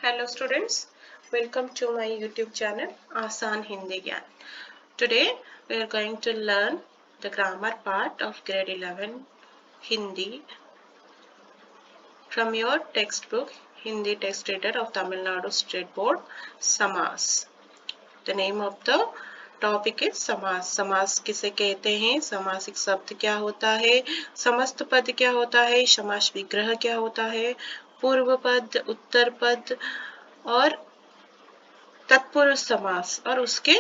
Hello students, welcome to my YouTube channel Asan Hindi Gyan. Today we are going to learn the grammar part of grade 11 Hindi from your textbook Hindi text reader of Tamil Nadu State Board Samas. The name of the topic is समास। समास किसे कहते हैं, समासिक शब्द क्या होता है, समस्त पद क्या होता है, समास विग्रह क्या होता है, पूर्व पद, उत्तर पद और तत्पुरुष समास और उसके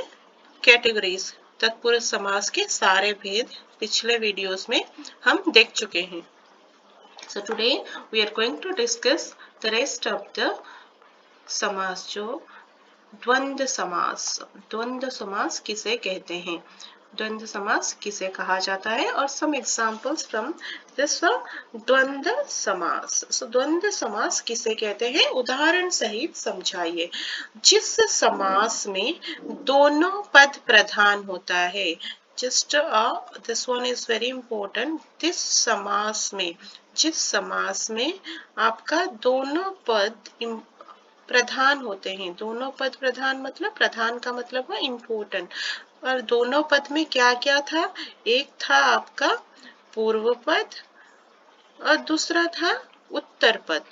कैटेगरीज। तत्पुरुष समास के सारे भेद पिछले वीडियोस में हम देख चुके हैं। So today we are going to discuss the rest of the samas, जो द्वंद्व समास। द्वंद्व समास किसे कहते हैं, द्वंद्व समास किसे कहा जाता है और सम एग्जांपल्स फ्रॉम दिस द्वंद्व समास। सो द्वंद्व समास किसे कहते हैं, उदाहरण सहित समझाइए। जिस समास में दोनों पद प्रधान होता है, just this one is very important. This समास में, जिस समास में आपका दोनों पद प्रधान होते हैं, दोनों पद प्रधान मतलब, प्रधान का मतलब है इम्पोर्टेंट। और दोनों पद में क्या क्या था, एक था आपका पूर्व पद और दूसरा था उत्तर पद।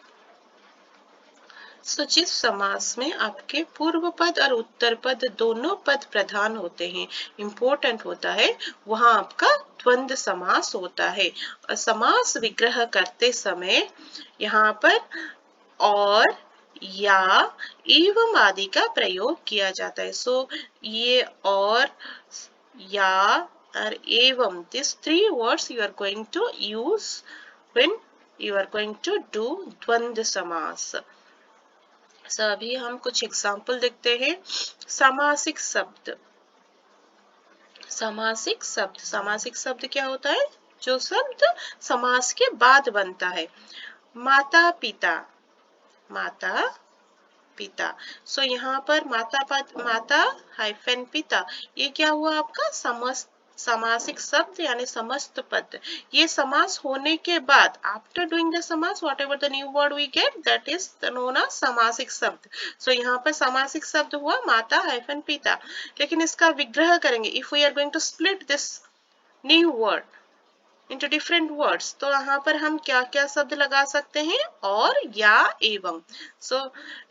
सो जिस समास में आपके पूर्व पद और उत्तर पद दोनों पद प्रधान होते हैं, इम्पोर्टेंट होता है, वहां आपका द्वंद्व समास होता है। और समास विग्रह करते समय यहाँ पर और, या, एवं आदि का प्रयोग किया जाता है। सो ये और, या और एवं, this three words you are going to use when you are going to do dvandva samas. सो अभी हम कुछ एग्जाम्पल देखते हैं। सामासिक शब्द। सामासिक शब्द, सामासिक शब्द क्या होता है, जो शब्द समास के बाद बनता है। माता पिता, माता पिता। सो यहाँ पर माता हाइफन पिता, ये क्या हुआ आपका समासिक शब्द यानी समस्त पद। ये समास होने के बाद, after doing the samas, whatever the new word we get, that is known as समासिक शब्द। सो यहाँ पर समासिक शब्द हुआ माता हाइफन पिता। लेकिन इसका विग्रह करेंगे, if we are going to split this new word into different words, तो यहाँ पर हम क्या क्या शब्द लगा सकते हैं, और, या, एवं। सो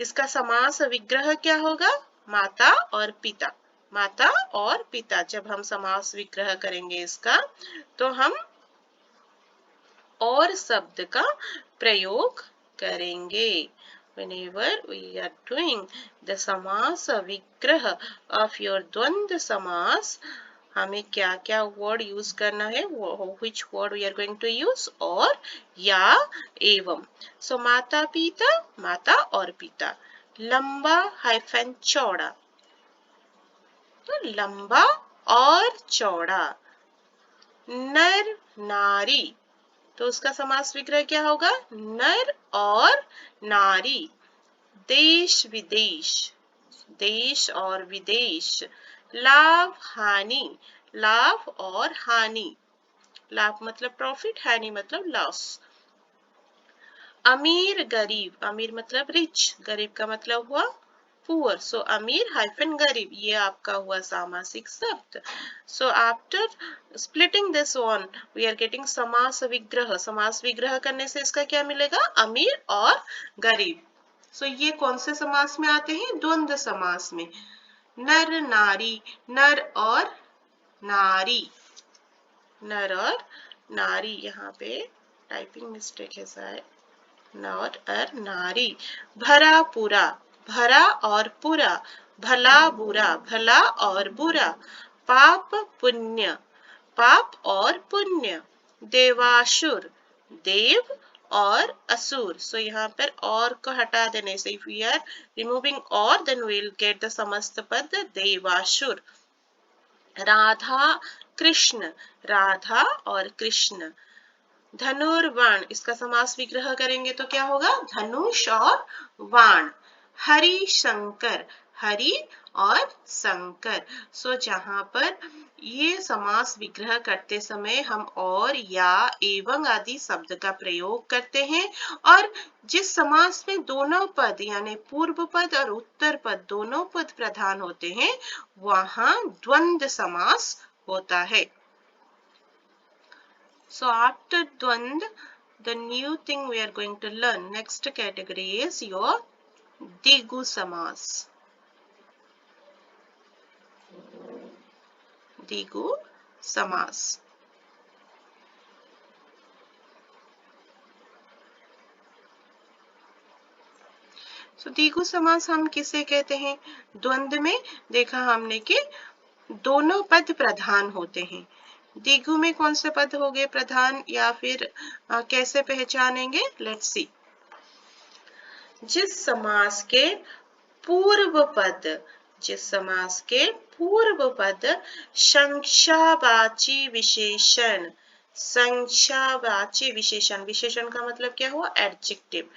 इसका समास विग्रह क्या होगा, माता और पिता। माता और पिता, जब हम समास विग्रह करेंगे इसका, तो हम और शब्द का प्रयोग करेंगे। Whenever we are doing the समास विग्रह of your द्वंद्व समास, हमें क्या क्या वर्ड यूज करना है, which word we are going to use, और, या, एवं। सो माता पिता, माता और पिता। लंबा हाइफन चौड़ा, तो लंबा और चौड़ा। नर नारी, तो उसका समास विग्रह क्या होगा, नर और नारी। देश विदेश, देश और विदेश। लाभ हानि, लाभ और हानि। लाभ मतलब प्रॉफिट, हानि मतलब लॉस। अमीर गरीब, अमीर मतलब रिच, गरीब का मतलब हुआ पुअर। सो अमीर हाइफन गरीब, ये आपका हुआ सामासिक शब्द। So after splitting this one, we are getting samas vigraha. समास विग्रह करने से इसका क्या मिलेगा, अमीर और गरीब। सो ये कौन से समास में आते हैं, द्वंद्व समास में। नर नारी, नर और नारी, नर और नारी। यहाँ पे टाइपिंग मिस्टेक है शायद, नर और नारी। भरा पूरा, भरा और पूरा। भला बुरा, भला और बुरा। पाप पुण्य, पाप और पुण्य। देवासुर, देव और असुर। सो यहाँ पर और को हटा देने से, इफ वी आर रिमूविंग और, then we will get the samast pad देवासुर। Radha Krishna, Radha और कृष्ण। धनुर्वाण, इसका समास विग्रह करेंगे तो क्या होगा, धनुष और वाण। हरि शंकर, हरि और शंकर। सो जहां पर ये समास विग्रह करते समय हम और, या, एवं आदि शब्द का प्रयोग करते हैं और जिस समास में दोनों पद यानी पूर्व पद और उत्तर पद दोनों पद प्रधान होते हैं वहां द्वंद्व समास होता है. So after dvand, the new thing we are going to learn, next category is your Digu Samas. Digu Samas. So Digu Samas हम किसे कहते हैं? द्वंद्व में देखा हमने कि दोनों पद प्रधान होते हैं. दिगु में कौन से पद हो गए प्रधान या फिर कैसे पहचानेंगे? Let's see. जिस समास के पूर्व पद, जिस समास के पूर्व पद संख्यावाची विशेषण, संख्यावाची विशेषण, विशेषण का मतलब क्या हुआ? एडजेक्टिव.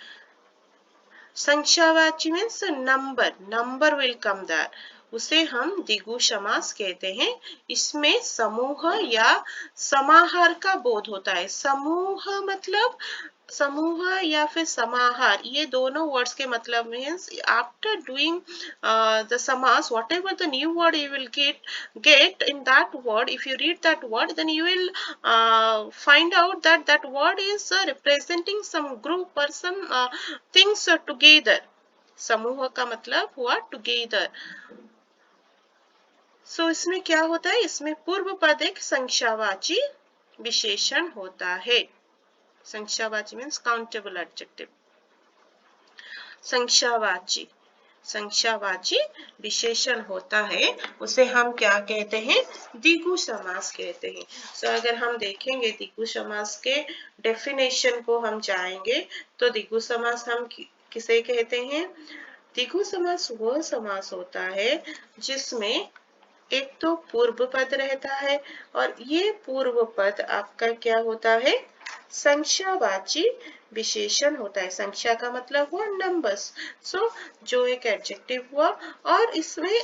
संख्यावाची means number, number will come there, उसे हम द्विगु समास कहते हैं. इसमें समूह या समाहार का बोध होता है. समूह मतलब समूह या फिर समाहार, ये दोनों वर्ड्स के मतलब मीन्स आफ्टर डूइंग द समास whatever the new word you will get in that word, if you read that word then you will find out that that word is representing some group or some things together. समूह का मतलब हुआ together. So इसमें क्या होता है? इसमें पूर्व पद एक संख्यावाची विशेषण होता है. संख्यावाची means countable adjective. संख्यावाची, संख्यावाची विशेषण होता है, उसे हम क्या कहते हैं? द्विगु समास कहते हैं. So अगर हम देखेंगे द्विगु समास के डेफिनेशन को हम जाएंगे तो द्विगु समास हम किसे कहते हैं? द्विगु समास वह समास होता है जिसमें एक तो पूर्व पद रहता है और ये पूर्व पद आपका क्या होता है? संख्यावाची विशेषण होता है. संख्या का मतलब हुआ नंबर्स. सो जो एक एडजेक्टिव हुआ और इसमें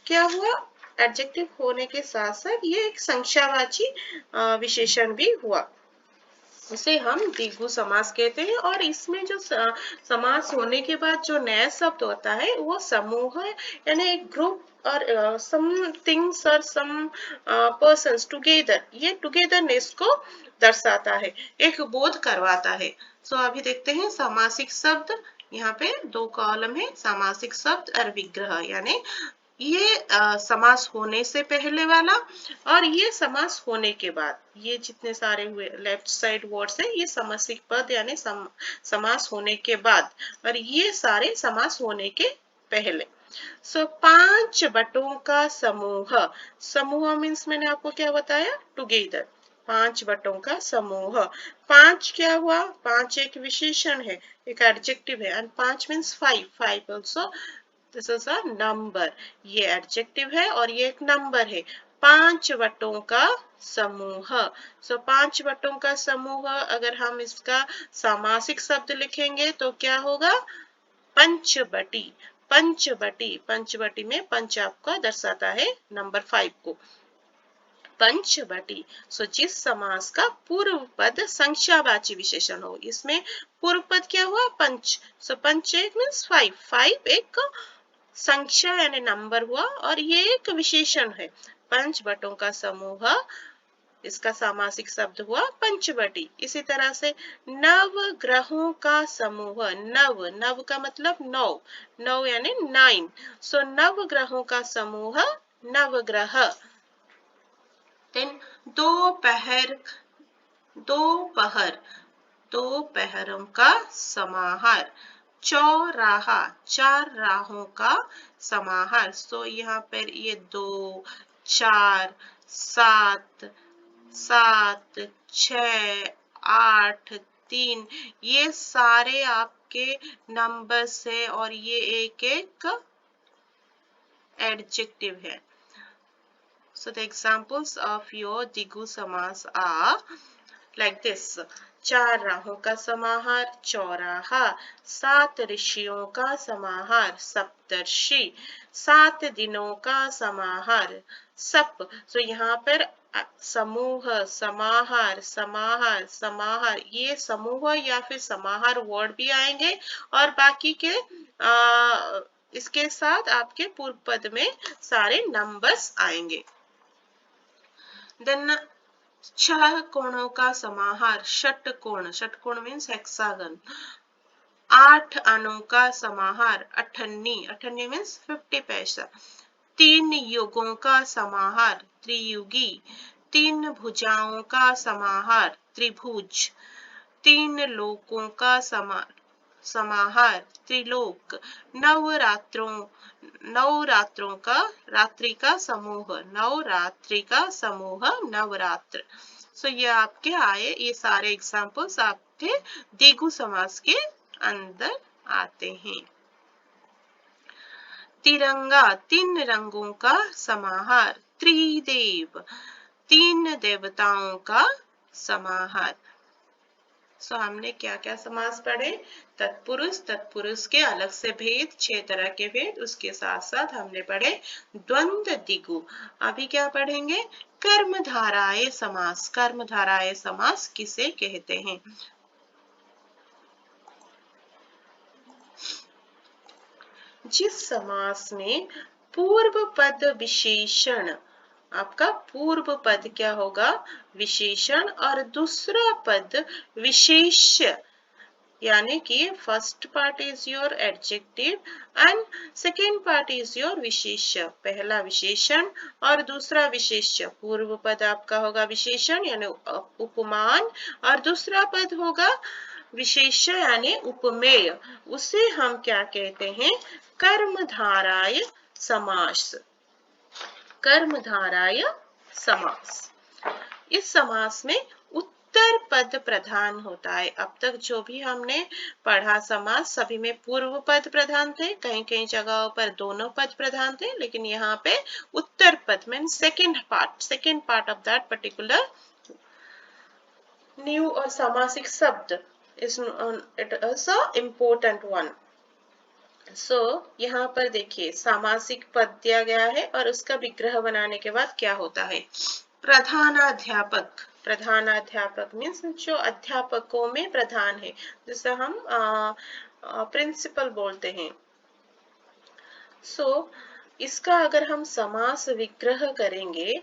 क्या हुआ? एडजेक्टिव होने के साथ साथ ये एक संख्यावाची विशेषण भी हुआ, उसे हम द्विगु समास कहते हैं. और इसमें जो समास होने के बाद जो नया शब्द होता है वो समूह यानी एक ग्रुप और सम थिंग्स और सम पर्सन्स टुगेदर, ये टुगेदरनेस को दर्शाता है, एक बोध करवाता है. सो अभी देखते हैं समासिक शब्द. यहाँ पे दो कॉलम है, समासिक शब्द और विग्रह, यानी ये समास होने से पहले वाला और ये समास होने के बाद. ये जितने सारे हुए लेफ्ट साइड वर्ड्स है ये समासिक पद यानी समास होने के बाद, और ये सारे समास होने के पहले. सो 5 बटों का समूह. समूह मीन्स मैंने आपको क्या बताया? टुगेदर. 5 बटों का समूह. 5 क्या हुआ? 5 एक विशेषण है, एक एडजेक्टिव है. And 5 means 5. 5 also this is a number. ये एडजेक्टिव है और ये एक नंबर है. 5 बटों का समूह. सो 5 बटों का समूह अगर हम इसका सामासिक शब्द लिखेंगे तो क्या होगा? पंचबटी. पंचबटी, पंचबटी में पंच आपका दर्शाता है नंबर 5 को. पंचबटी. सो जिस समास का पूर्व पद संख्यावाची विशेषण हो, इसमें पूर्व पद क्या हुआ? पंच. सो पंच एक मीन्स 5. 5 एक संख्या यानी नंबर हुआ और ये एक विशेषण है. पंच बटों का समूह, इसका सामासिक शब्द हुआ पंचवटी. इसी तरह से नव ग्रहों का समूह. नव, नव का मतलब 9, 9 यानी 9. सो नव ग्रहों का समूह नवग्रह. देन दोपहर, दोपहर, दोपहरों का समाहार. चौराहा, 4 राहों का समाहार. सो यहाँ पर ये 2, 4, 7, 7, 6, 8, 3 ये सारे आपके नंबर्स है और ये एक एक एडजेक्टिव है. So the examples of your Digu Samas are like this. 4 राहों का समाहार चौराहा, 7 ऋषियों का समाहार सप्तर्षि, 7 दिनों का समाहार सप। तो यहाँ पर समूह, समाहार, समाहार, समाहार, ये समूह या फिर समाहार वर्ड भी आएंगे और बाकी के इसके साथ आपके पूर्व पद में सारे नंबर्स आएंगे। देन 6 कोणों का समाहार षटकोण, षटकोण मीन्स हेक्सागन। 8 अणों का समाहार अठन्नी, अठन्नी मीन्स 50 पैसा। 3 युगों का समाहार त्रियुगी, 3 भुजाओं का समाहार त्रिभुज, 3 लोकों का समाहार त्रिलोक, 9 रात्रों का रात्रि का समूह, 9 रात्रि का समूह नवरात्र। सो ये आपके आए, ये सारे एग्जाम्पल्स आपके द्विगु समास के अंदर आते हैं। तिरंगा, 3 रंगों का समाहार त्रिदेव, 3 देवताओं का समाहार। सो हमने क्या क्या समास पढ़े? तत्पुरुष, तत्पुरुष के अलग से भेद, 6 तरह के भेद, उसके साथ साथ हमने पढ़े द्वंद्व द्विगु। अभी क्या पढ़ेंगे? कर्मधाराय समास। कर्मधाराय समास किसे कहते हैं? जिस समास में पूर्व पद विशेषण, आपका पूर्व पद क्या होगा? विशेषण, और दूसरा पद विशेष्य, यानी कि first part is your adjective and second part is your विशेष्य। पहला विशेषण और दूसरा विशेष्य। पूर्व पद आपका होगा विशेषण यानी उपमान, और दूसरा पद होगा विशेष्य यानी उपमेय। उसे हम क्या कहते हैं? कर्मधाराय समास। कर्मधाराय समास। इस समास में उत्तर पद प्रधान होता है। अब तक जो भी हमने पढ़ा समास, सभी में पूर्व पद प्रधान थे, कहीं कहीं जगहों पर दोनों पद प्रधान थे, लेकिन यहाँ पे उत्तर पद में second part of that particular new और सामासिक शब्द is it is a important one. So यहाँ पर देखिए सामासिक पद दिया गया है और उसका विग्रह बनाने के बाद क्या होता है? प्रधानाध्यापक। प्रधानाध्यापक मीन्स जो अध्यापकों में प्रधान है, जिसे हम प्रिंसिपल बोलते हैं। सो इसका अगर हम समास विग्रह करेंगे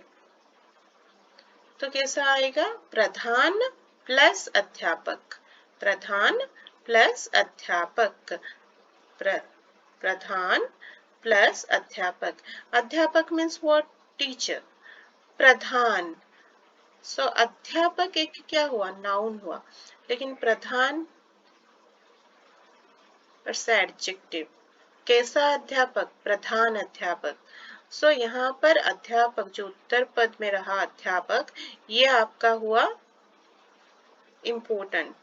तो कैसा आएगा? प्रधान प्लस अध्यापक, प्रधान प्लस अध्यापक, प्रधान प्लस अध्यापक। अध्यापक मीन्स व्हाट? टीचर। प्रधान, सो अध्यापक एक क्या हुआ? नाउन हुआ, लेकिन प्रधान एडजेक्टिव। कैसा अध्यापक? प्रधान अध्यापक। सो यहाँ पर अध्यापक जो उत्तर पद में रहा अध्यापक, ये आपका हुआ इम्पोर्टेंट,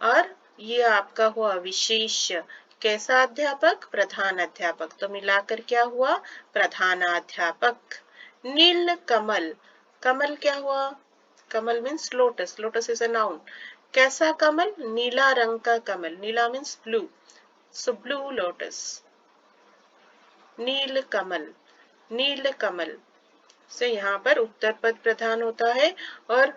और ये आपका हुआ विशेष्य। कैसा अध्यापक? प्रधान अध्यापक। तो मिलाकर क्या हुआ? प्रधानाध्यापक। नील कमल, कमल क्या हुआ? कमल means lotus, lotus is a noun. कैसा कमल? नीला रंग का कमल, नीला means blue, so blue lotus. नील कमल, नील कमल से यहाँ पर उत्तर पद प्रधान होता है और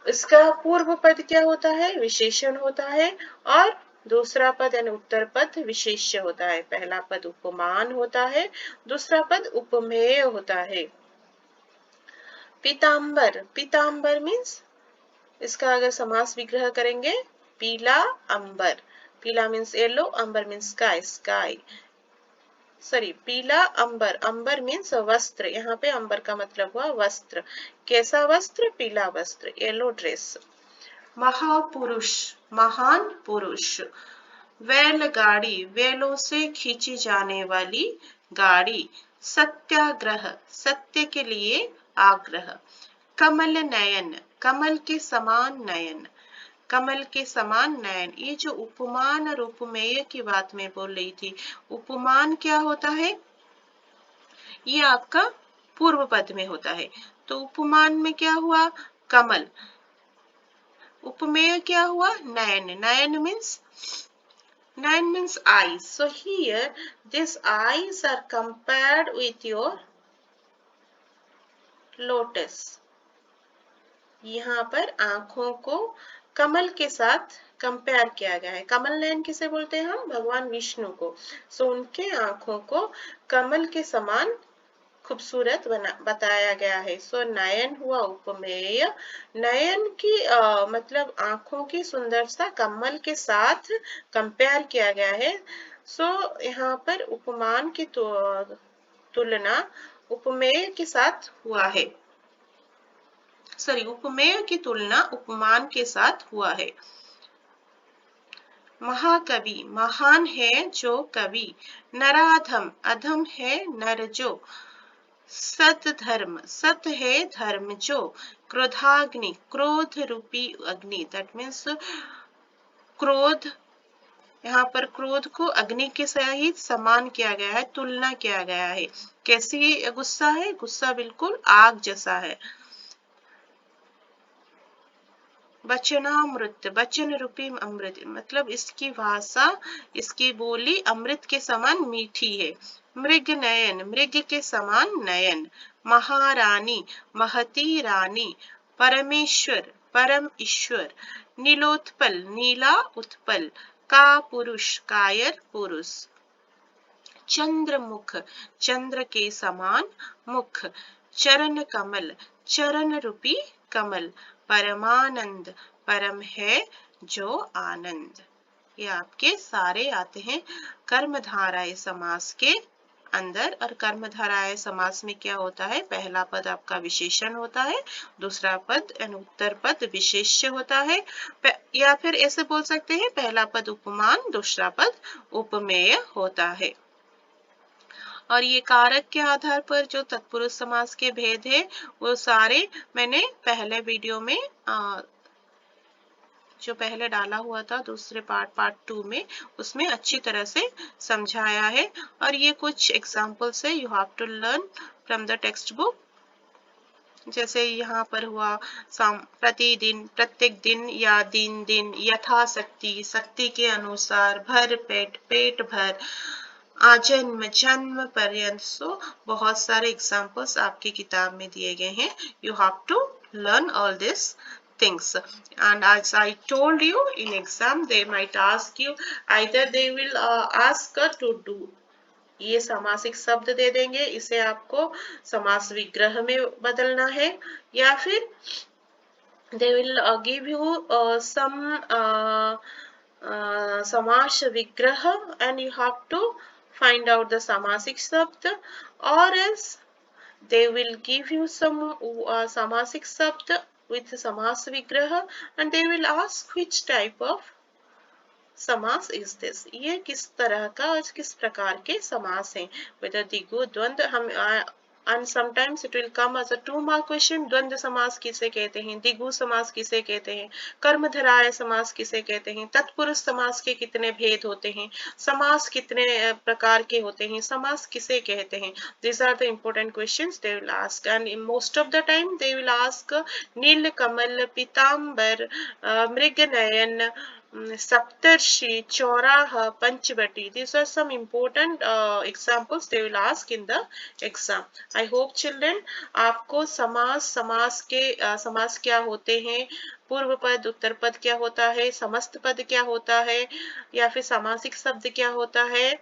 इसका पूर्व पद क्या होता है? विशेषण होता है, और दूसरा पद यानी उत्तर पद विशेष्य होता है। पहला पद उपमान होता है, दूसरा पद उपमेय होता है। पीतांबर, पीतांबर मीन्स इसका अगर समास विग्रह करेंगे, पीला अंबर। पीला मीन्स येलो, अंबर मीन्स स्काई, स्काई सॉरी पीला अंबर, अंबर मीन्स वस्त्र। यहाँ पे अंबर का मतलब हुआ वस्त्र। कैसा वस्त्र? पीला वस्त्र, येलो ड्रेस। महापुरुष, महान पुरुष। बैलगाड़ी, बैलों से खींची जाने वाली गाड़ी। सत्याग्रह, सत्य के लिए आग्रह। कमल नयन, कमल के समान नयन, कमल के समान नयन। ये जो उपमान और उपमेय की बात मैं बोल रही थी, उपमान क्या होता है? ये आपका पूर्व पद में होता है। तो उपमान में क्या हुआ? कमल। उपमेय क्या हुआ? नयन. Nine means eyes. So here these eyes are compared with your lotus. यहाँ पर आंखों को कमल के साथ कंपेयर किया गया है. कमल नयन किसे बोलते हैं हम? भगवान विष्णु को. सो उनके आंखों को कमल के समान खूबसूरत बताया गया है. सो नयन हुआ उपमेय. नयन की मतलब आंखों की सुंदरता कमल के साथ कंपेयर किया गया है. सो यहाँ पर उपमान की तुलना उपमेय के साथ हुआ है. उपमेय की तुलना उपमान के साथ हुआ है. महाकवि, महान है जो कवि. नराधम, अधम है नर जो. सत धर्म, सत है धर्म जो. क्रोधाग्नि, क्रोध रूपी अग्नि. दैट मीन्स क्रोध, यहाँ पर क्रोध को अग्नि के सहित समान किया गया है, तुलना किया गया है. कैसी गुस्सा है? गुस्सा बिल्कुल आग जैसा है. वचनामृत, वचन रूपी अमृत, मतलब इसकी भाषा, इसकी बोली अमृत के समान मीठी है. मृग नयन, मृग के समान नयन. महारानी, महती रानी. परमेश्वर, परम ईश्वर. नीलोत्पल, नीला उत्पल. का पुरुष, कायर पुरुष. चंद्रमुख, चंद्र के समान मुख. चरण कमल, चरण रूपी कमल. परमानंद, परम है जो आनंद. ये आपके सारे आते हैं कर्मधारय समास के अंदर. और कर्मधारय समास में क्या होता है? पहला पद आपका विशेषण होता है, दूसरा पद उत्तर पद विशेष्य होता है, या फिर ऐसे बोल सकते हैं पहला पद उपमान, दूसरा पद उपमेय होता है. और ये कारक के आधार पर जो तत्पुरुष समास के भेद है वो सारे मैंने पहले वीडियो में जो पहले डाला हुआ था दूसरे पार्ट 2 में, उसमें अच्छी तरह से समझाया है. और ये कुछ एग्जाम्पल्स है. You have to learn from the text book. जैसे यहाँ पर हुआ प्रतिदिन, प्रत्येक दिन, या दिन दिन, यथाशक्ति, शक्ति के अनुसार, भर पेट, पेट भर, आजन्म, जन्म पर्यंत. सो बहुत सारे एग्जाम्पल्स आपकी किताब में दिए गए हैं. You have to learn all these things. And as I told you, in exam they might ask you, either they will ask to do, ये समासिक शब्द दे देंगे, इसे आपको समास विग्रह में बदलना है, या फिर they will give you some समास विग्रह and you have to find out the samasik shabd, or else they will give you some samasik shabd with samas vigraha and they will ask which type of समास is this. ये किस तरह का और किस प्रकार के समास हैं. whether द्विगु, द्वंद्व, हम and sometimes it will come as a 2 mark question. द्वंद्व समास किसे कहते हैं, द्विगु समास किसे कहते हैं, कर्मधारय समास किसे कहते हैं, तत्पुरुष समास के कितने भेद होते हैं, समास कितने प्रकार के होते हैं, समास किसे कहते हैं. These are the important questions they will ask, and in most of the time they will ask Neel Kamal, पीताम्बर, मृग नयन, सप्तर्षि, चौराहा, Panchavati. These are some important examples they will ask in the exam. I hope children आपको समास के समास क्या होते हैं, पूर्व पद, उत्तर पद क्या होता है, समस्त पद क्या होता है, या फिर सामासिक शब्द क्या होता है,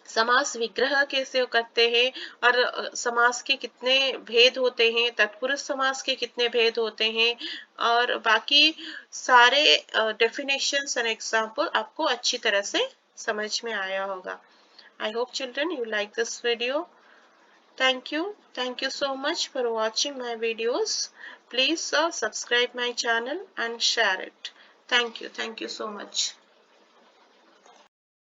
समास विग्रह कैसे करते हैं, और समास के कितने भेद होते हैं, तत्पुरुष समास के कितने भेद होते हैं, और बाकी सारे डेफिनेशंस एंड एग्जांपल आपको अच्छी तरह से समझ में आया होगा. I hope children you like this video. Thank you so much for watching my videos. Please subscribe my channel and share it. Thank you so much.